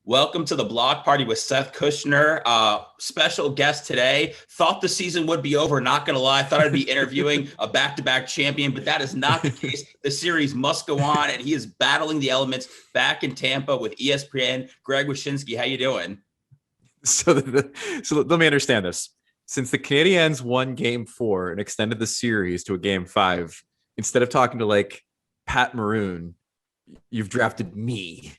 Welcome to the Block Party with Seth Kushner. Special guest today. Thought the season would be over, not going to lie. Thought I'd be interviewing a back-to-back champion, but that is not the case. The series must go on, and he is battling the elements back in Tampa with ESPN. Greg Wyshynski, how you doing? So, so let me understand this. Since the Canadiens won Game 4 and extended the series to a Game 5, instead of talking to like Pat Maroon, you've drafted me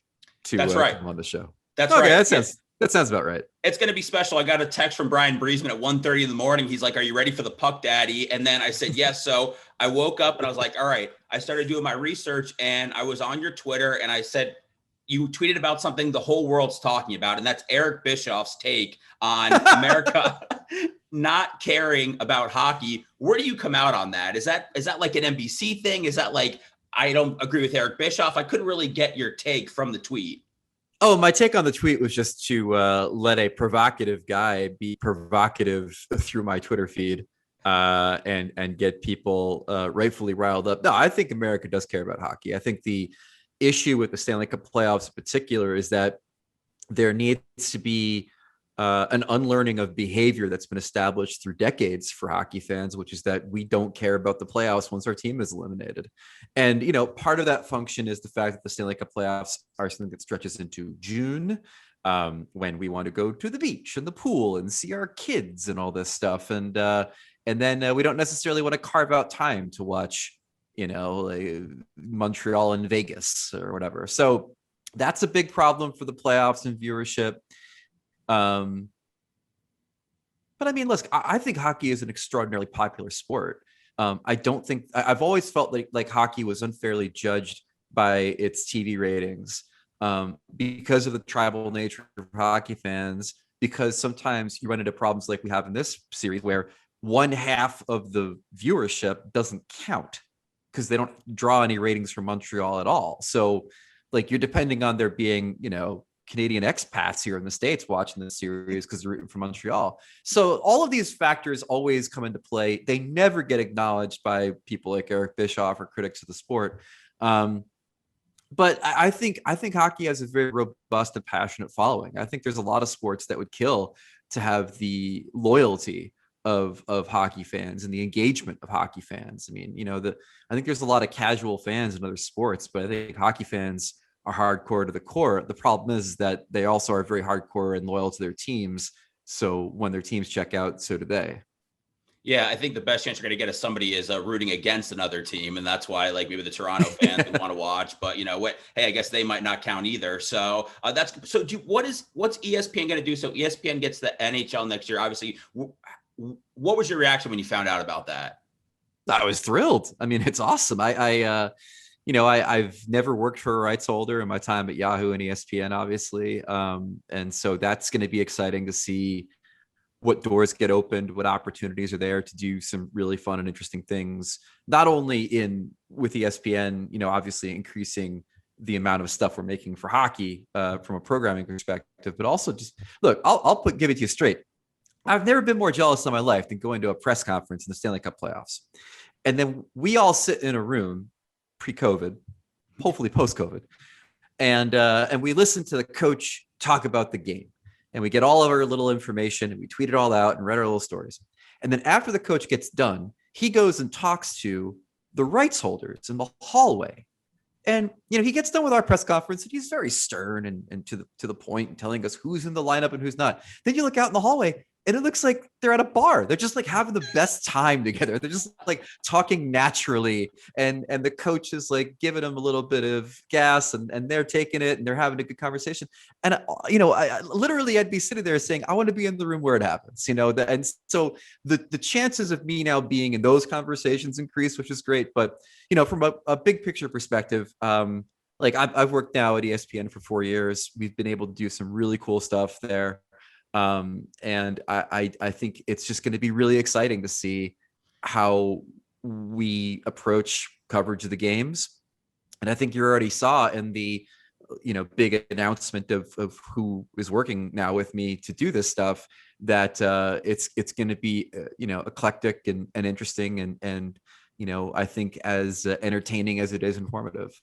to That's right. come on the show. That's okay, right. That sounds about right. It's going to be special. I got a text from Brian Breesman at 1:30 in the morning. He's like, "Are you ready for the puck, Daddy?" And then I said, "Yes." So I woke up and I was like, "All right." I started doing my research, and I was on your Twitter, and I said, you tweeted about something the whole world's talking about, and that's Eric Bischoff's take on America not caring about hockey. Where do you come out on that? Is that like an NBC thing? Is that like, I don't agree with Eric Bischoff? I couldn't really get your take from the tweet. Oh, my take on the tweet was just to let a provocative guy be provocative through my Twitter feed and get people rightfully riled up. No, I think America does care about hockey. I think the issue with the Stanley Cup playoffs in particular is that there needs to be an unlearning of behavior that's been established through decades for hockey fans, which is that we don't care about the playoffs once our team is eliminated. And, you know, part of that function is the fact that the Stanley Cup playoffs are something that stretches into June, when we want to go to the beach and the pool and see our kids and all this stuff. And then we don't necessarily want to carve out time to watch, you know, like Montreal and Vegas or whatever. So that's a big problem for the playoffs and viewership. But I mean, listen, I think hockey is an extraordinarily popular sport. I don't think I've always felt like hockey was unfairly judged by its TV ratings because of the tribal nature of hockey fans, because sometimes you run into problems like we have in this series where one half of the viewership doesn't count because they don't draw any ratings from Montreal at all. So like you're depending on there being, you know, Canadian expats here in the States watching this series because they're rooting for Montreal. So all of these factors always come into play. They never get acknowledged by people like Eric Bischoff or critics of the sport. But I think hockey has a very robust and passionate following. I think there's a lot of sports that would kill to have the loyalty of hockey fans and the engagement of hockey fans. I mean, you know, I think there's a lot of casual fans in other sports, but I think hockey fans are hardcore to the core. The problem is that they also are very hardcore and loyal to their teams. So when their teams check out, so do they. Yeah, I think the best chance you're going to get is somebody is rooting against another team, and that's why, like, maybe the Toronto fans would want to watch. But you know what? Hey, I guess they might not count either. So that's so. What's ESPN going to do? So ESPN gets the NHL next year. Obviously, what was your reaction when you found out about that? I was thrilled. I mean, it's awesome. I've never worked for a rights holder in my time at Yahoo and ESPN, obviously. And so that's going to be exciting to see what doors get opened, what opportunities are there to do some really fun and interesting things, not only with ESPN, you know, obviously increasing the amount of stuff we're making for hockey from a programming perspective, but also just look, give it to you straight. I've never been more jealous in my life than going to a press conference in the Stanley Cup playoffs. And then we all sit in a room pre-COVID, hopefully post-COVID, and we listen to the coach talk about the game, and we get all of our little information, and we tweet it all out and read our little stories. And then after the coach gets done, he goes and talks to the rights holders in the hallway. And you know, he gets done with our press conference, and he's very stern and to the point, and telling us who's in the lineup and who's not. Then you look out in the hallway, and it looks like they're at a bar. They're just like having the best time together. They're just like talking naturally. And the coach is like giving them a little bit of gas, and they're taking it, and they're having a good conversation. And, you know, I'd be sitting there saying, I want to be in the room where it happens, you know, and so the chances of me now being in those conversations increase, which is great. But, you know, from a big picture perspective, like I've worked now at ESPN for 4 years. We've been able to do some really cool stuff there. And I think it's just going to be really exciting to see how we approach coverage of the games. And I think you already saw in the, you know, big announcement of who is working now with me to do this stuff, that it's going to be, you know, eclectic and interesting and, you know, I think as entertaining as it is informative.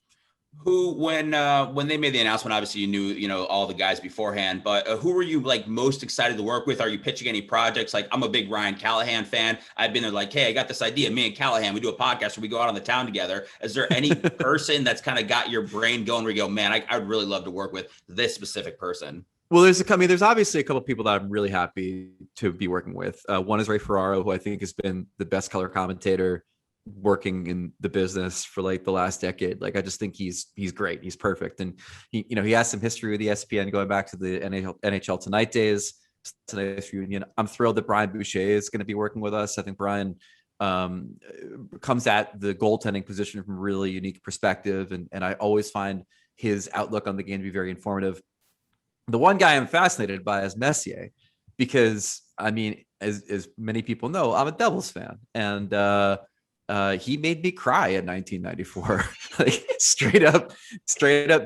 Who, when they made the announcement, obviously you knew, all the guys beforehand, but who were you like most excited to work with? Are you pitching any projects? Like, I'm a big Ryan Callahan fan. I've been there like, hey, I got this idea. Me and Callahan, we do a podcast where we go out on the town together. Is there any person that's kind of got your brain going where you go, man, I'd really love to work with this specific person? Well, there's obviously a couple of people that I'm really happy to be working with. One is Ray Ferraro, who I think has been the best color commentator working in the business for like the last decade. Like, I just think he's great. He's perfect. And he has some history with ESPN going back to the NHL Tonight days, tonight's reunion. I'm thrilled that Brian Boucher is going to be working with us. I think Brian comes at the goaltending position from a really unique perspective. And I always find his outlook on the game to be very informative. The one guy I'm fascinated by is Messier, because I mean, as many people know, I'm a Devils fan, and he made me cry in 1994. Like, straight up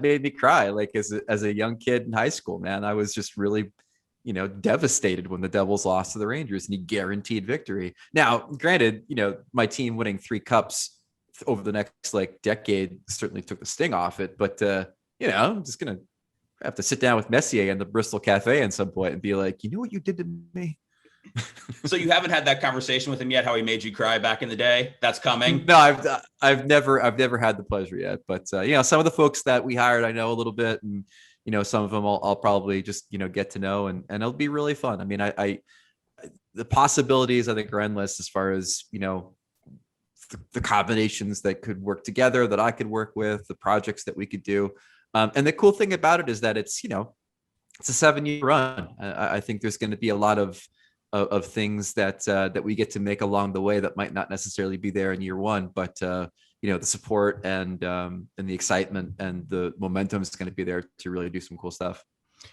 made me cry. Like, as a young kid in high school, man, I was just really, devastated when the Devils lost to the Rangers, and he guaranteed victory. Now, granted, my team winning 3 cups over the next like decade certainly took the sting off it, but I'm just gonna have to sit down with Messier in the Bristol Cafe at some point and be like, you know what you did to me? So you haven't had that conversation with him yet, how he made you cry back in the day? That's coming. No, I've never had the pleasure yet, but some of the folks that we hired, I know a little bit, and some of them I'll probably just get to know, and it'll be really fun. I mean, I the possibilities I think are endless as far as the combinations that could work together, that I could work with, the projects that we could do. And the cool thing about it is that it's a 7-year run. I think there's going to be a lot of things that we get to make along the way that might not necessarily be there in year one, but the support and the excitement and the momentum is going to be there to really do some cool stuff.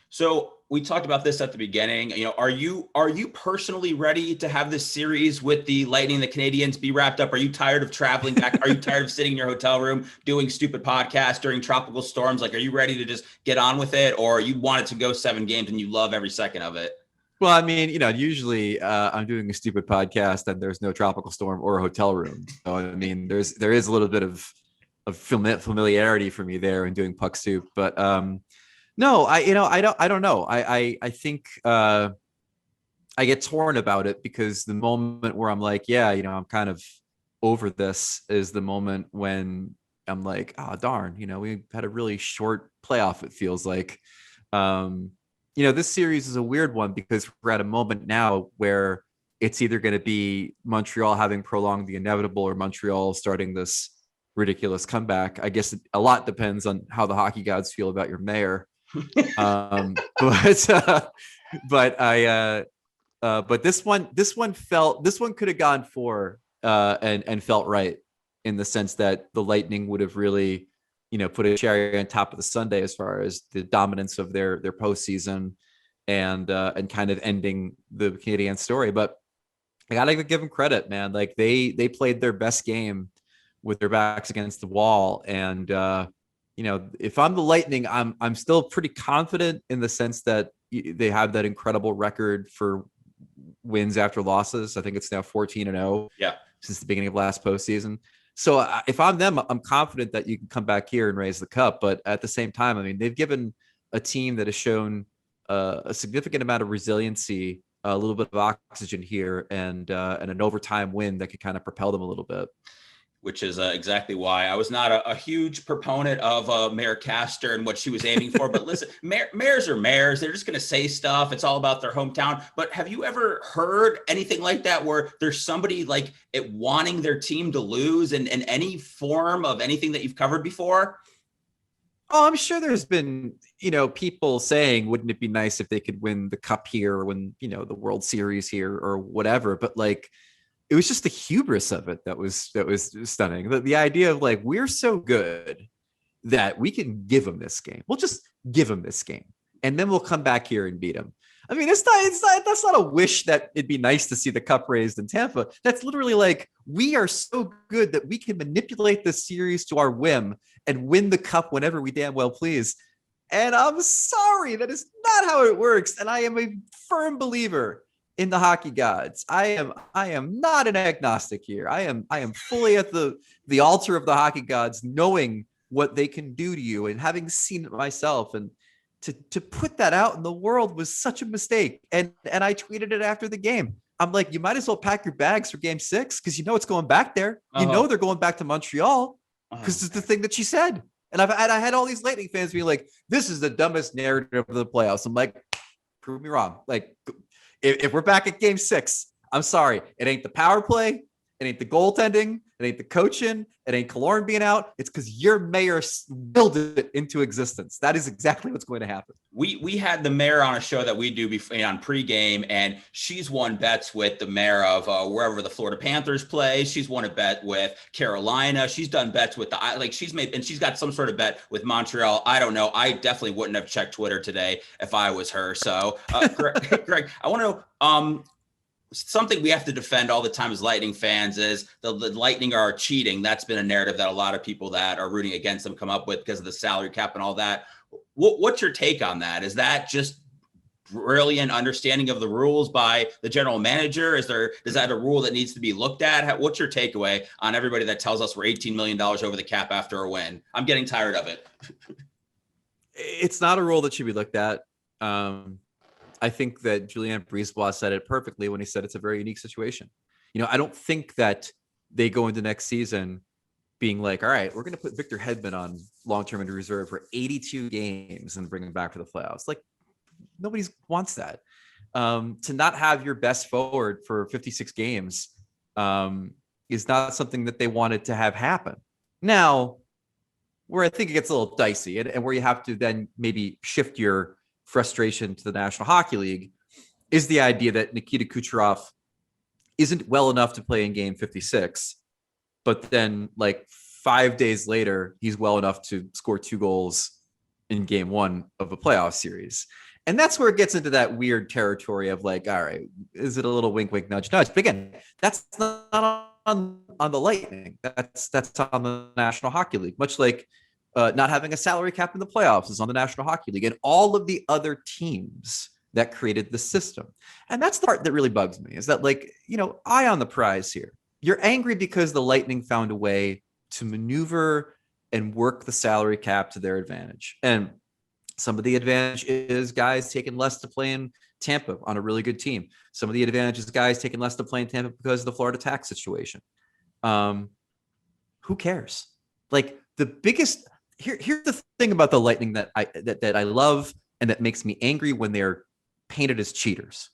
So we talked about this at the beginning. Are you personally ready to have this series with the Lightning and the Canadiens be wrapped up? Are you tired of traveling back? Are you tired of sitting in your hotel room doing stupid podcasts during tropical storms? Like, are you ready to just get on with it, or you want it to go 7 games and you love every second of it? Well, I mean, usually I'm doing a stupid podcast and there's no tropical storm or a hotel room. So, I mean, there is a little bit of familiarity for me there in doing Puck Soup, but no, I don't know. I think I get torn about it, because the moment where I'm like, yeah, I'm kind of over this, is the moment when I'm like, oh, darn, we had a really short playoff, it feels like. This series is a weird one, because we're at a moment now where it's either going to be Montreal having prolonged the inevitable, or Montreal starting this ridiculous comeback. I guess a lot depends on how the hockey gods feel about your mayor. But this one could have gone 4 and felt right, in the sense that the Lightning would have really put a cherry on top of the sundae as far as the dominance of their postseason and kind of ending the Canadian story. But I gotta give them credit, man. Like, they played their best game with their backs against the wall, and if I'm the Lightning, I'm still pretty confident, in the sense that they have that incredible record for wins after losses. I think it's now 14-0. Yeah, since the beginning of last postseason. So if I'm them, I'm confident that you can come back here and raise the cup. But at the same time, I mean, they've given a team that has shown a significant amount of resiliency, a little bit of oxygen here, and an overtime win that could kind of propel them a little bit. Which is exactly why I was not a huge proponent of Mayor Castor and what she was aiming for. But listen, mayors are mayors. They're just going to say stuff. It's all about their hometown. But have you ever heard anything like that, where there's somebody like it wanting their team to lose in any form of anything that you've covered before? Oh, I'm sure there's been, people saying, wouldn't it be nice if they could win the cup here, or win, the World Series here, or whatever. But like, it was just the hubris of it that was stunning. The idea of like, we're so good that we can give them this game. We'll just give them this game, and then we'll come back here and beat them. I mean, that's not a wish that it'd be nice to see the cup raised in Tampa. That's literally like, we are so good that we can manipulate this series to our whim and win the cup whenever we damn well please. And I'm sorry, that is not how it works. And I am a firm believer in the hockey gods. I am not an agnostic here. I am fully at the altar of the hockey gods, knowing what they can do to you, and having seen it myself, and to put that out in the world was such a mistake. And I tweeted it after the game. I'm like, you might as well pack your bags for game 6 because you know it's going back there. You know they're going back to Montreal because it's the thing that she said. And I had all these Lightning fans being like, this is the dumbest narrative of the playoffs. I'm like, prove me wrong. Like, if we're back at game 6, I'm sorry. It ain't the power play. It ain't the goaltending. It ain't the coaching. It ain't Killorn being out. It's because your mayor willed it into existence. That is exactly what's going to happen. We had the mayor on a show that we do on pregame, and she's won bets with the mayor of wherever the Florida Panthers play. She's won a bet with Carolina. She's done bets with she's got some sort of bet with Montreal. I don't know. I definitely wouldn't have checked Twitter today if I was her. So, Greg, I want to something we have to defend all the time as Lightning fans is the Lightning are cheating. That's been a narrative that a lot of people that are rooting against them come up with because of the salary cap and all that. What's your take on that? Is that just brilliant understanding of the rules by the general manager? Is that a rule that needs to be looked at? What's your takeaway on everybody that tells us we're $18 million over the cap after a win? I'm getting tired of it. It's not a rule that should be looked at. I think that Julien Brisebois said it perfectly when he said it's a very unique situation. I don't think that they go into next season being like, all right, we're going to put Victor Hedman on long-term injury reserve for 82 games and bring him back for the playoffs. Like, nobody wants that. To not have your best forward for 56 games is not something that they wanted to have happen. Now, where I think it gets a little dicey and where you have to then maybe shift your frustration to the National Hockey League is the idea that Nikita Kucherov isn't well enough to play in game 56, but then like 5 days later, he's well enough to score 2 goals in game 1 of a playoff series. And that's where it gets into that weird territory of like, all right, is it a little wink, wink, nudge, nudge? But again, that's not on the Lightning. That's on the National Hockey League, much like not having a salary cap in the playoffs is on the National Hockey League and all of the other teams that created the system. And that's the part that really bugs me is that, like, eye on the prize here. You're angry because the Lightning found a way to maneuver and work the salary cap to their advantage. And some of the advantage is guys taking less to play in Tampa on a really good team. Some of the advantage is guys taking less to play in Tampa because of the Florida tax situation. Who cares? Like, the biggest... Here's the thing about the Lightning that I love and that makes me angry when they're painted as cheaters.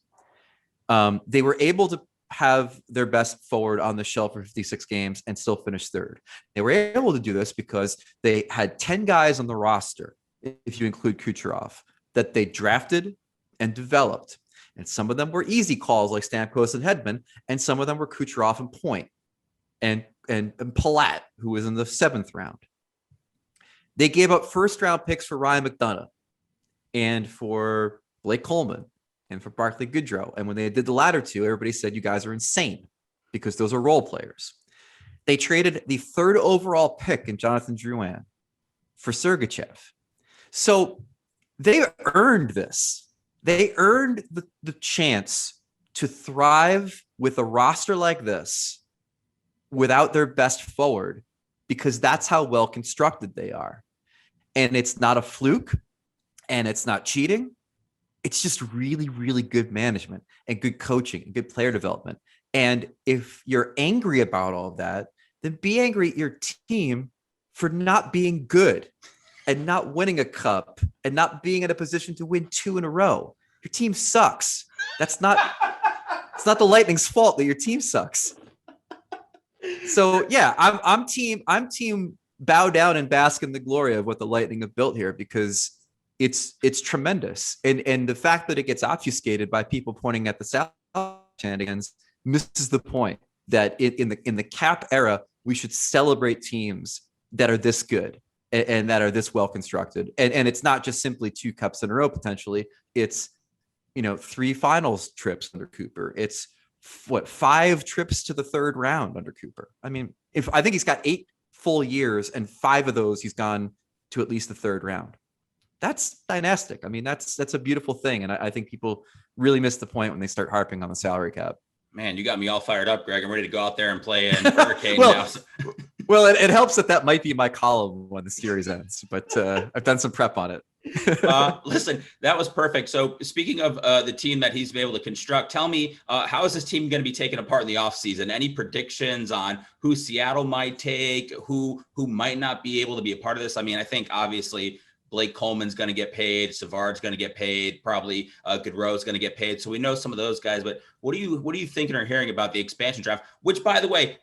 They were able to have their best forward on the shelf for 56 games and still finish third. They were able to do this because they had 10 guys on the roster, if you include Kucherov, that they drafted and developed. And some of them were easy calls like Stamkos and Hedman, and some of them were Kucherov and Point and Palat, who was in the 7th round. They gave up first-round picks for Ryan McDonough and for Blake Coleman and for Barclay Goodrow. And when they did the latter two, everybody said, you guys are insane because those are role players. They traded the 3rd overall pick in Jonathan Drouin for Sergachev. So they earned this. They earned the chance to thrive with a roster like this without their best forward because that's how well constructed they are. And it's not a fluke and it's not cheating. It's just really, really good management and good coaching and good player development. And if you're angry about all of that, then be angry at your team for not being good and not winning a cup and not being in a position to win 2 in a row. Your team sucks. It's not the Lightning's fault that your team sucks. So yeah, I'm team bow down and bask in the glory of what the Lightning have built here because it's tremendous. And the fact that it gets obfuscated by people pointing at the South shenanigans misses the point that in the cap era, we should celebrate teams that are this good and that are this well constructed. And it's not just simply 2 cups in a row potentially. It's 3 finals trips under Cooper. It's 5 trips to the 3rd round under Cooper. I mean, I think he's got 8 full years and 5 of those he's gone to at least the 3rd round. That's dynastic. I mean, that's a beautiful thing. And I think people really miss the point when they start harping on the salary cap. Man, you got me all fired up, Greg. I'm ready to go out there and play in Hurricane now. Well, it helps that might be my column when the series ends, but I've done some prep on it. Listen, that was perfect. So speaking of the team that he's been able to construct, tell me, how is this team going to be taken apart in the offseason? Any predictions on who Seattle might take, who might not be able to be a part of this? I mean, I think obviously Blake Coleman's going to get paid. Savard's going to get paid. Probably Gaudreau's going to get paid. So we know some of those guys, but what are you thinking or hearing about the expansion draft, which, by the way,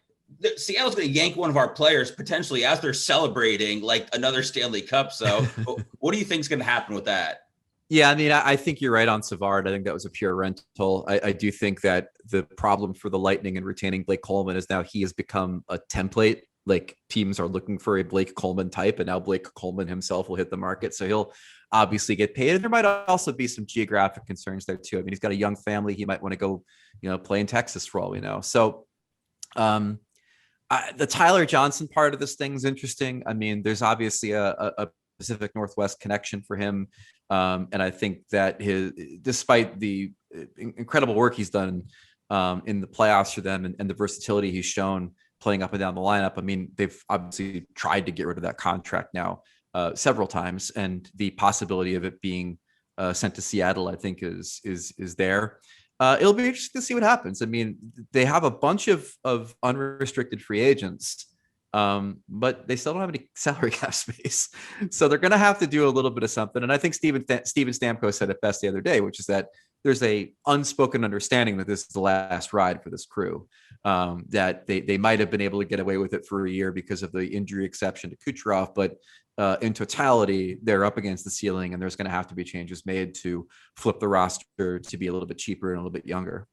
Seattle's going to yank one of our players potentially as they're celebrating like another Stanley Cup. So what do you think is going to happen with that? Yeah, I mean, I think you're right on Savard. I think that was a pure rental. I do think that the problem for the Lightning in retaining Blake Coleman is now he has become a template. Like teams are looking for a Blake Coleman type, and now Blake Coleman himself will hit the market. So he'll obviously get paid. And there might also be some geographic concerns there too. I mean, he's got a young family. He might want to go, play in Texas for all we know. So, the Tyler Johnson part of this thing is interesting. I mean, there's obviously a Pacific Northwest connection for him. And I think that despite the incredible work he's done in the playoffs for them and the versatility he's shown playing up and down the lineup, I mean, they've obviously tried to get rid of that contract now several times. And the possibility of it being sent to Seattle, I think is there. It'll be interesting to see what happens. I mean, they have a bunch of unrestricted free agents, but they still don't have any salary cap space. So they're going to have to do a little bit of something. And I think Steven Stamkos said it best the other day, which is that there's a unspoken understanding that this is the last ride for this crew, that they might have been able to get away with it for a year because of the injury exception to Kucherov, but in totality, they're up against the ceiling, and there's going to have to be changes made to flip the roster to be a little bit cheaper and a little bit younger.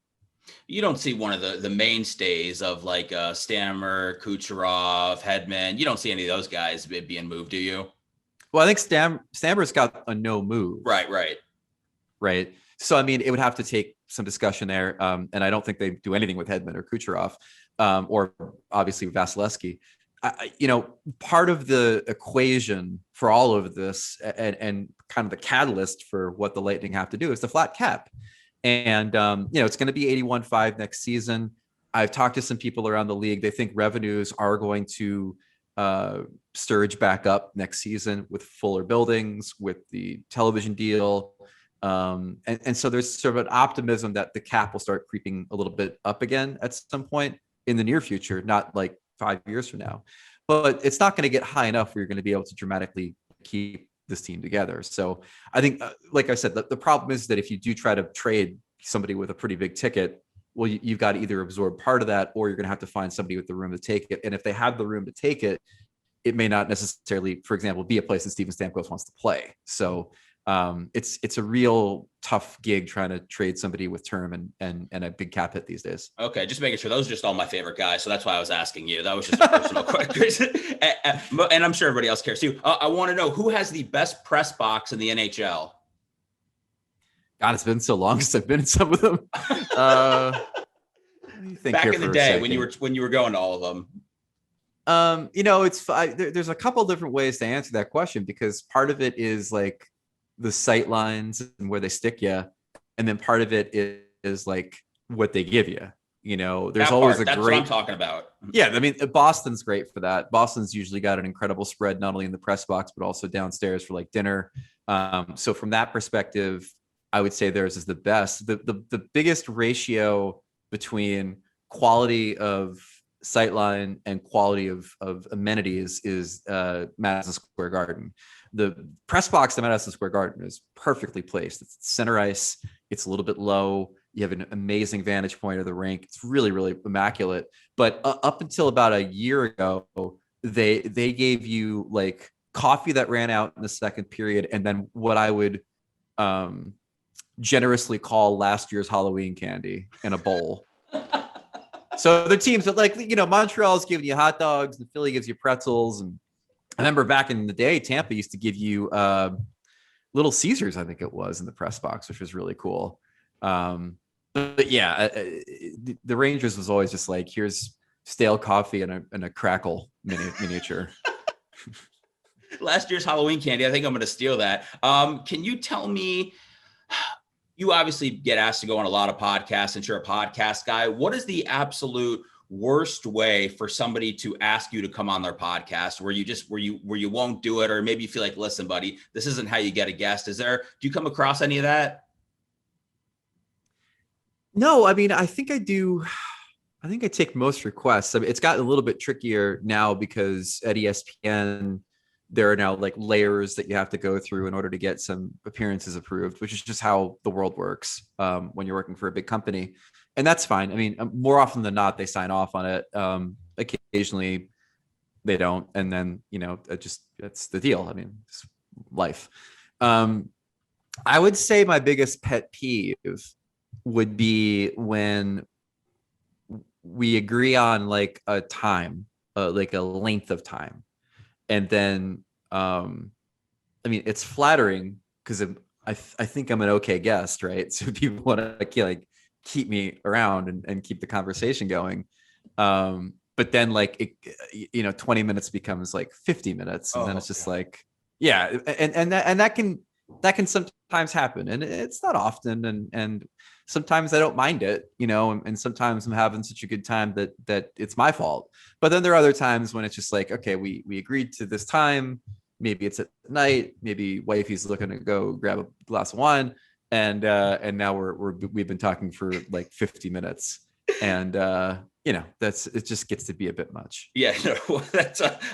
You don't see one of the mainstays of like Stammer, Kucherov, Hedman. You don't see any of those guys being moved, do you? Well, I think Stammer's got a no move. Right. So, I mean, it would have to take some discussion there. And I don't think they do anything with Hedman or Kucherov, or obviously Vasilevsky. Part of the equation for all of this and kind of the catalyst for what the Lightning have to do is the flat cap. And, it's going to be 81.5 next season. I've talked to some people around the league. They think revenues are going to surge back up next season with fuller buildings, with the television deal. And so there's sort of an optimism that the cap will start creeping a little bit up again at some point in the near future, not like 5 years from now, but it's not going to get high enough where you're going to be able to dramatically keep this team together. So I think, like I said, the problem is that if you do try to trade somebody with a pretty big ticket, well, you've got to either absorb part of that, or you're going to have to find somebody with the room to take it. And if they have the room to take it, it may not necessarily, for example, be a place that Steven Stamkos wants to play. So it's a real tough gig trying to trade somebody with term and a big cap hit these days. Okay, just making sure. Those are just all my favorite guys, so that's why I was asking you. That was just a personal question, and I'm sure everybody else cares too. I want to know who has the best press box in the NHL. God, it's been so long since I've been in some of them. Back in the day when you were going to all of them. There's a couple different ways to answer that question, because part of it is like the sight lines and where they stick you, and then part of it is like what they give you. There's always that's what I'm talking about. Yeah, I mean, Boston's great for that. Boston's usually got an incredible spread, not only in the press box but also downstairs for like dinner. So from that perspective, I would say theirs is the best. The biggest ratio between quality of sightline and quality of amenities is Madison Square Garden. The press box at Madison Square Garden is perfectly placed. It's center ice. It's a little bit low. You have an amazing vantage point of the rink. It's really, really immaculate. But up until about a year ago, they gave you like coffee that ran out in the second period, and then what I would generously call last year's Halloween candy in a bowl. So the teams that Montreal's giving you hot dogs, and Philly gives you pretzels, and I remember back in the day, Tampa used to give you Little Caesars, I think it was, in the press box, which was really cool. But yeah, the Rangers was always just like, here's stale coffee and a crackle miniature. Last year's Halloween candy. I think I'm going to steal that. Can you tell me, you obviously get asked to go on a lot of podcasts, and you're a podcast guy. What is the absolute worst way for somebody to ask you to come on their podcast where you won't do it, or maybe you feel like, listen, buddy, this isn't how you get a guest? Do you come across any of that? No, I mean, I think I do. I think I take most requests. I mean, it's gotten a little bit trickier now because at ESPN, there are now like layers that you have to go through in order to get some appearances approved, which is just how the world works when you're working for a big company. And that's fine. I mean, more often than not, they sign off on it. Occasionally they don't. And then, that's the deal. I mean, it's life. I would say my biggest pet peeve would be when we agree on like a time, like a length of time. And then, I mean, it's flattering because I think I'm an okay guest, right? So people want to like keep me around and keep the conversation going. But then like, 20 minutes becomes like 50 minutes. And then it's just like, yeah. And that can sometimes happen, and it's not often. And sometimes I don't mind it, and sometimes I'm having such a good time that it's my fault. But then there are other times when it's just like, okay, we agreed to this time. Maybe it's at night. Maybe wifey's looking to go grab a glass of wine, and now we've been talking for like 50 minutes, and it just gets to be a bit much. Yeah, no,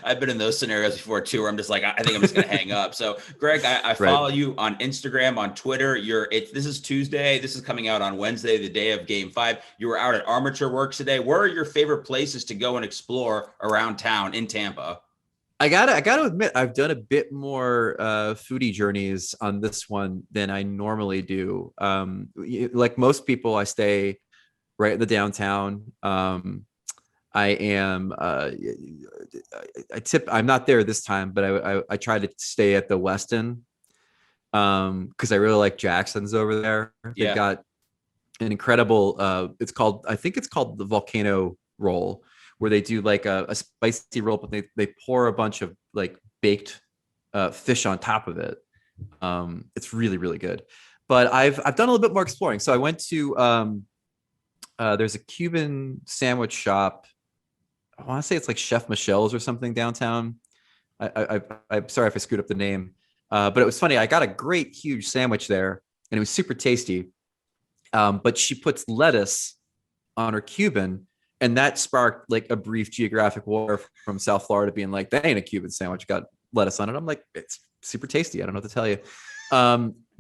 I've been in those scenarios before too, where I'm just like, I think I'm just gonna hang up. So, Greg, I follow you on Instagram, on Twitter. This is Tuesday. This is coming out on Wednesday, the day of Game 5. You were out at Armature Works today. Where are your favorite places to go and explore around town in Tampa? I gotta admit, I've done a bit more foodie journeys on this one than I normally do. Like most people, I stay right in the downtown. I'm not there this time, but I try to stay at the Westin because I really like Jackson's over there. They've got an incredible I think it's called the Volcano Roll, where they do like a spicy roll, but they pour a bunch of like baked fish on top of it. It's really, really good. But I've done a little bit more exploring. So I went to there's a Cuban sandwich shop. I want to say it's like Chef Michelle's or something downtown. I'm sorry if I screwed up the name, but it was funny. I got a great huge sandwich there, and it was super tasty. But she puts lettuce on her Cuban, and that sparked like a brief geographic war from South Florida being like, that ain't a Cuban sandwich, got lettuce on it. I'm like, it's super tasty. I don't know what to tell you.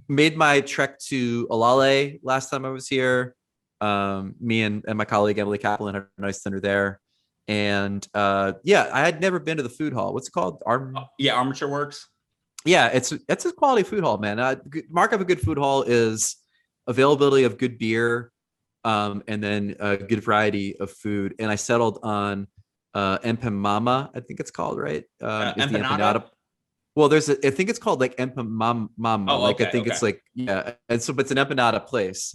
Made my trek to Olale last time I was here. Me and my colleague Emily Kaplan had a nice dinner there, and I had never been to the food hall. What's it called? Armature Works. Yeah, it's a quality food hall, man. Mark of a good food hall is availability of good beer, and then a good variety of food. And I settled on Empamama, I think it's called, right? Empanada. Well, I think it's called like Empamama. Oh, okay, I think it's like, yeah, and so but it's an empanada place.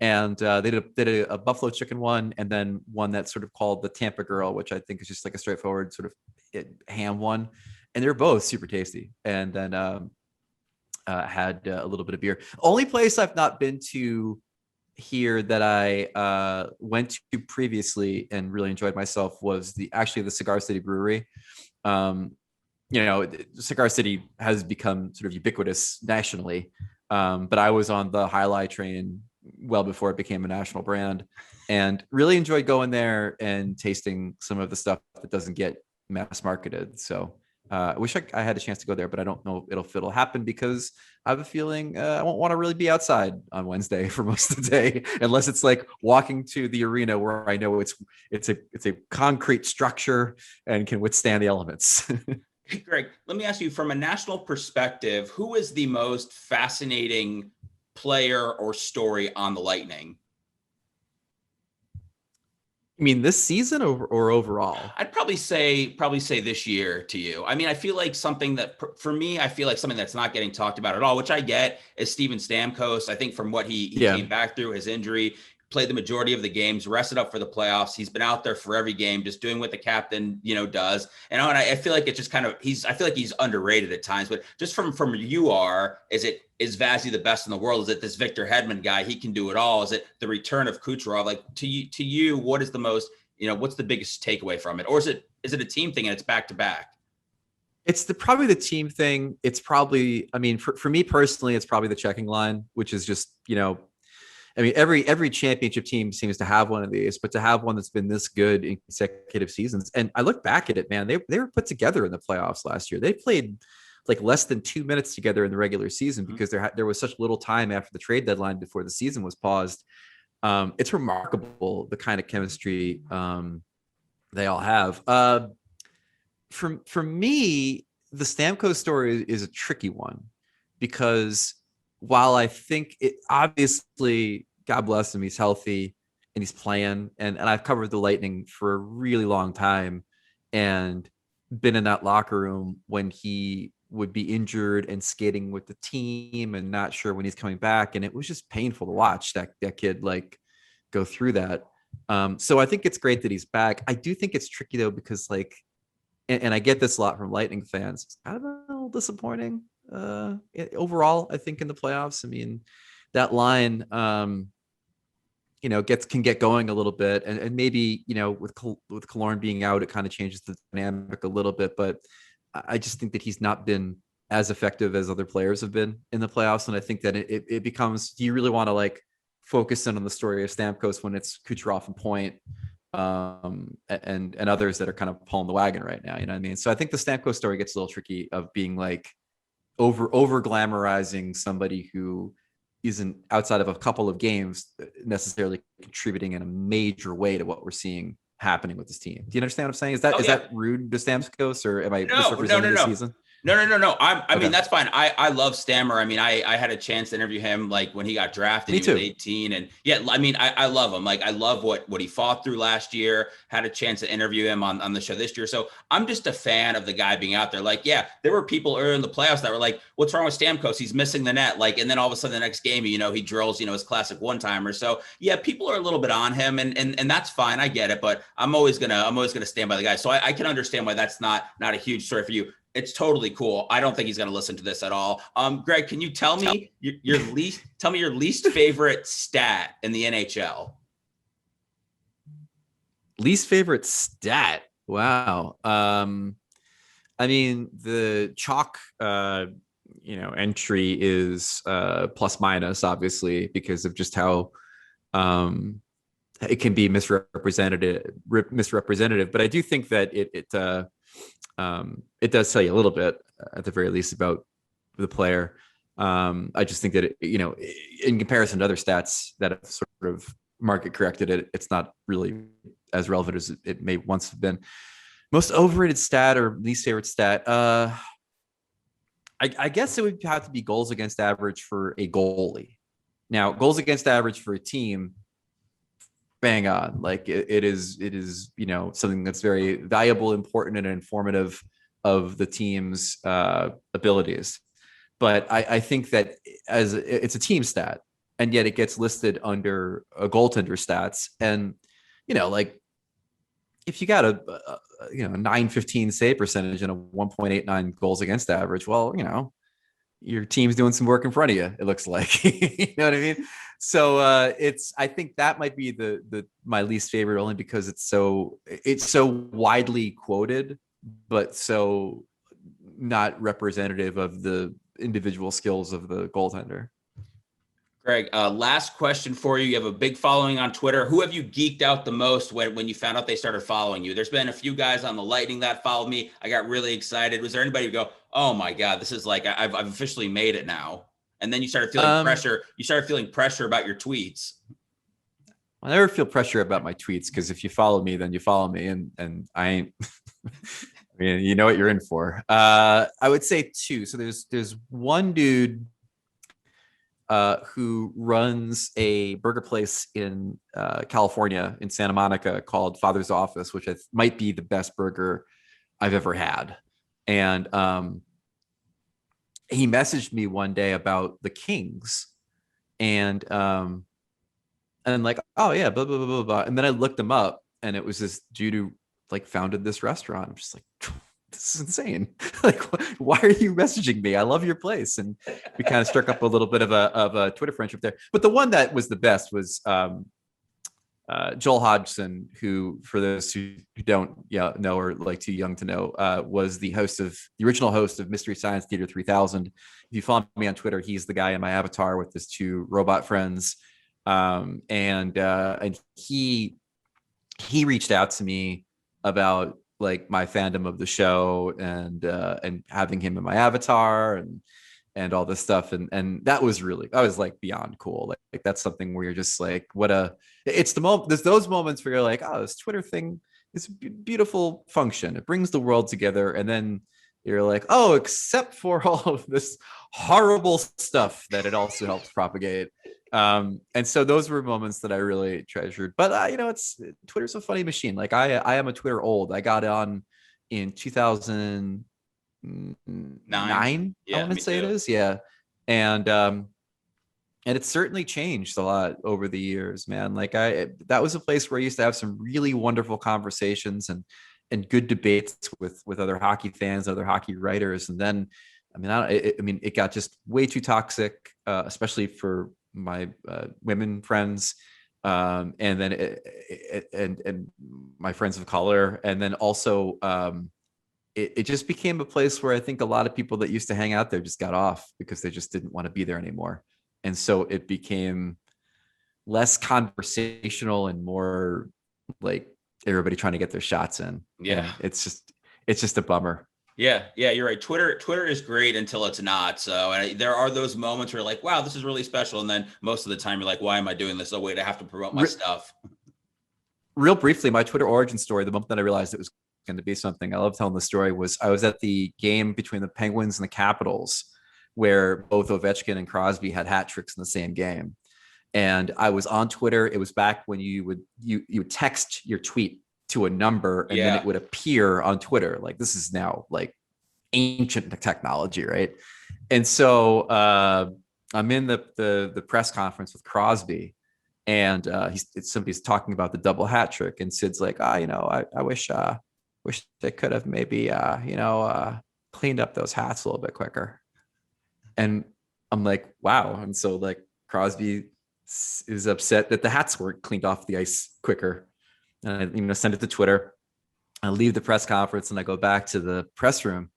And they did a buffalo chicken one, and then one that's sort of called the Tampa Girl, which I think is just like a straightforward sort of ham one. And they're both super tasty. And then had a little bit of beer. Only place I've not been to here that I went to previously and really enjoyed myself was the Cigar City Brewery. Cigar City has become sort of ubiquitous nationally, but I was on the Highlight train well before it became a national brand, and really enjoyed going there and tasting some of the stuff that doesn't get mass marketed. So I wish I had a chance to go there, but I don't know if it'll happen because I have a feeling I won't want to really be outside on Wednesday for most of the day, unless it's like walking to the arena where I know it's a concrete structure and can withstand the elements. Greg, let me ask you, from a national perspective, who is the most fascinating player or story on the Lightning? I mean, this season or overall? I'd probably say this year to you. I mean, I feel like something that, for me, I feel like something that's not getting talked about at all, which I get, is Steven Stamkos. I think from what he came back through, his injury, played the majority of the games, rested up for the playoffs. He's been out there for every game, just doing what the captain, does. And I feel like it's just kind of, I feel like he's underrated at times, but just from is Vazzy the best in the world? Is it this Victor Hedman guy? He can do it all. Is it the return of Kucherov? Like to you, what is the most what's the biggest takeaway from it? Or is it a team thing and it's back to back? It's probably the team thing. It's probably, I mean, for me personally, it's probably the checking line, which is just, I mean, every championship team seems to have one of these, but to have one that's been this good in consecutive seasons. And I look back at it, man, they were put together in the playoffs last year. They played like less than 2 minutes together in the regular season because there was such little time after the trade deadline before the season was paused. It's remarkable the kind of chemistry they all have. For me, the Stamkos story is a tricky one because while I think it obviously, God bless him, he's healthy and he's playing, and I've covered the Lightning for a really long time and been in that locker room when he would be injured and skating with the team and not sure when he's coming back, and it was just painful to watch that kid like go through that. So I think it's great that he's back. I do think it's tricky though because like, and I get this a lot from Lightning fans. It's kind of a little disappointing overall, I think, in the playoffs. I mean, that line, can get going a little bit, and maybe with Killorn being out, it kind of changes the dynamic a little bit. But I just think that he's not been as effective as other players have been in the playoffs, and I think that it becomes, do you really want to like focus in on the story of Stamkos when it's Kucherov and Point? And others that are kind of pulling the wagon right now, you know what I mean? So I think the Stamkos story gets a little tricky of being like over glamorizing somebody who isn't, outside of a couple of games, necessarily contributing in a major way to what we're seeing happening with this team. Do you understand what I'm saying? Is that rude to Stamkos, or am I misrepresenting the season? No. I mean, that's fine. I love Stammer. I mean, I had a chance to interview him like when he got drafted. Me he too. was 18. And yeah, I mean, I love him. Like, I love what he fought through last year. Had a chance to interview him on the show this year. So I'm just a fan of the guy being out there. Like, yeah, there were people earlier in the playoffs that were like, what's wrong with Stamkos? He's missing the net. Like, and then all of a sudden the next game, he drills, his classic one-timer. So yeah, people are a little bit on him, and that's fine. I get it, but I'm always gonna stand by the guy. So I can understand why that's not a huge story for you. It's totally cool. I don't think he's going to listen to this at all. Greg, can you tell me your least favorite stat in the NHL? Least favorite stat? Wow. I mean, the chalk, entry is plus minus, obviously, because of just how it can be misrepresentative. But I do think that it does tell you a little bit, at the very least, about the player. I just think that in comparison to other stats that have sort of market corrected it's not really as relevant as it may once have been. Most overrated stat or least favorite stat? I guess it would have to be goals against average for a goalie. Now, goals against average for a team, bang on. Like it is something that's very valuable, important, and informative of the team's abilities. But I think that as it's a team stat, and yet it gets listed under a goaltender stats. And like if you got a 915 save percentage and a 1.89 goals against average, well, your team's doing some work in front of you, it looks like. You know what I mean? So I think that might be my least favorite, only because it's so widely quoted, but so not representative of the individual skills of the goaltender. Greg, last question for you. You have a big following on Twitter. Who have you geeked out the most when you found out they started following you? There's been a few guys on the Lightning that followed me. I got really excited. Was there anybody who go, oh my God, this is like, I've officially made it now? And then you started feeling pressure. You started feeling pressure about your tweets. I never feel pressure about my tweets, because if you follow me, then you follow me, and I ain't. I mean, you know what you're in for. I would say two. So there's one dude who runs a burger place in California, in Santa Monica, called Father's Office, which might be the best burger I've ever had. And he messaged me one day about the Kings, and like, oh yeah, blah blah blah blah blah. And then I looked him up, and it was this dude who like founded this restaurant. I'm just like, this is insane. Like, why are you messaging me? I love your place. And we kind of struck up a little bit of a Twitter friendship there. But the one that was the best was Joel Hodgson, who, for those who don't know or like too young to know, was the original host of Mystery Science Theater 3000. If you follow me on Twitter, he's the guy in my avatar with his two robot friends. And he reached out to me about like my fandom of the show and having him in my avatar and all this stuff. And that was really, I was like beyond cool. Like that's something where you're just like, it's the moment, there's those moments where you're like, oh, this Twitter thing is a beautiful function. It brings the world together. And then you're like, oh, except for all of this horrible stuff that it also helps propagate. And so those were moments that I really treasured. But Twitter's a funny machine. Like I am a Twitter old. I got on in 2009. Yeah, I want to say it is. Yeah. And it's certainly changed a lot over the years, man. Like that was a place where I used to have some really wonderful conversations and good debates with other hockey fans, other hockey writers. And then, it got just way too toxic, especially for my women friends, and then and my friends of color, and then also it just became a place where I think a lot of people that used to hang out there just got off because they just didn't want to be there anymore, and so it became less conversational and more like everybody trying to get their shots in. Yeah, and it's just a bummer. Yeah, you're right. Twitter is great until it's not. So there are those moments where you're like, wow, this is really special. And then most of the time you're like, why am I doing this? Oh, wait, I have to promote my stuff. Real briefly, my Twitter origin story, the moment that I realized it was going to be something, I love telling the story, was I was at the game between the Penguins and the Capitals where both Ovechkin and Crosby had hat tricks in the same game. And I was on Twitter. It was back when you would text your tweet to a number and then it would appear on Twitter. Like this is now like ancient technology, right? And so I'm in the press conference with Crosby, and somebody's talking about the double hat trick, and Sid's like, I wish they could have maybe cleaned up those hats a little bit quicker. And I'm like, wow. And so like Crosby is upset that the hats weren't cleaned off the ice quicker. And I send it to Twitter. I leave the press conference and I go back to the press room,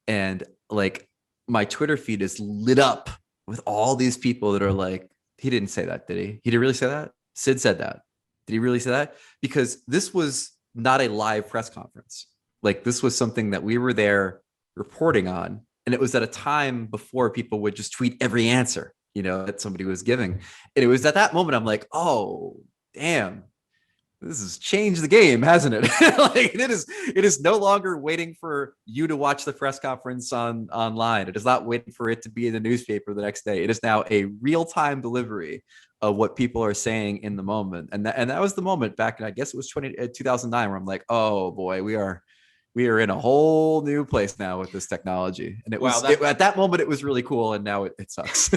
and like my Twitter feed is lit up with all these people that are like, he didn't say that, did he? He didn't really say that? Sid said that. Did he really say that? Because this was not a live press conference. Like this was something that we were there reporting on. And it was at a time before people would just tweet every answer, that somebody was giving. And it was at that moment, I'm like, oh, damn. This has changed the game, hasn't it? Like it is no longer waiting for you to watch the press conference online. It is not waiting for it to be in the newspaper the next day. It is now a real-time delivery of what people are saying in the moment. And that was the moment back in, I guess it was 2009, where I'm like, oh boy, we are in a whole new place now with this technology. And at that moment, it was really cool. And now it sucks.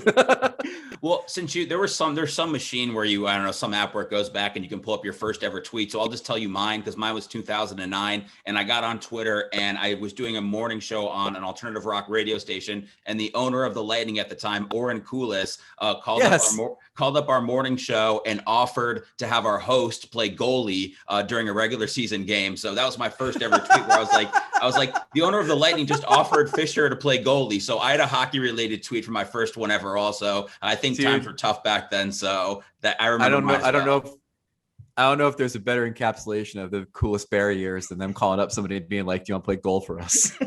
Well, since there's some machine where some app where it goes back and you can pull up your first ever tweet. So I'll just tell you mine, because mine was 2009, and I got on Twitter and I was doing a morning show on an alternative rock radio station. And the owner of the Lightning at the time, Oren Koulis, called up our morning show and offered to have our host play goalie during a regular season game. So that was my first ever tweet where I was like, the owner of the Lightning just offered Fisher to play goalie. So I had a hockey related tweet for my first one ever also. I think times were tough back then. So that I remember. I don't know if there's a better encapsulation of the coolest Barry years than them calling up somebody and being like, do you want to play goal for us?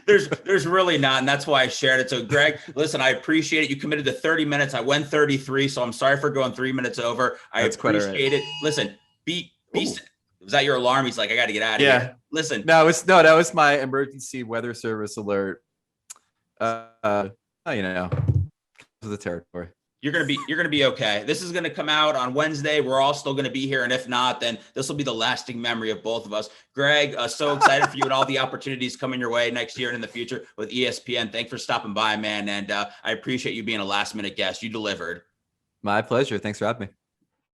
There's really not. And that's why I shared it. So Greg, listen, I appreciate it. You committed to 30 minutes. I went 33. So I'm sorry for going 3 minutes over. That's appreciate it. Listen, was that your alarm? He's like, I got to get out of here. Listen. No, that was my emergency weather service alert. To the territory. You're gonna be okay. This is gonna come out on Wednesday. We're all still gonna be here, and if not, then this will be the lasting memory of both of us. Greg, so excited for you and all the opportunities coming your way next year and in the future with ESPN. Thanks for stopping by, man, and I appreciate you being a last minute guest. You delivered. My pleasure. Thanks for having me.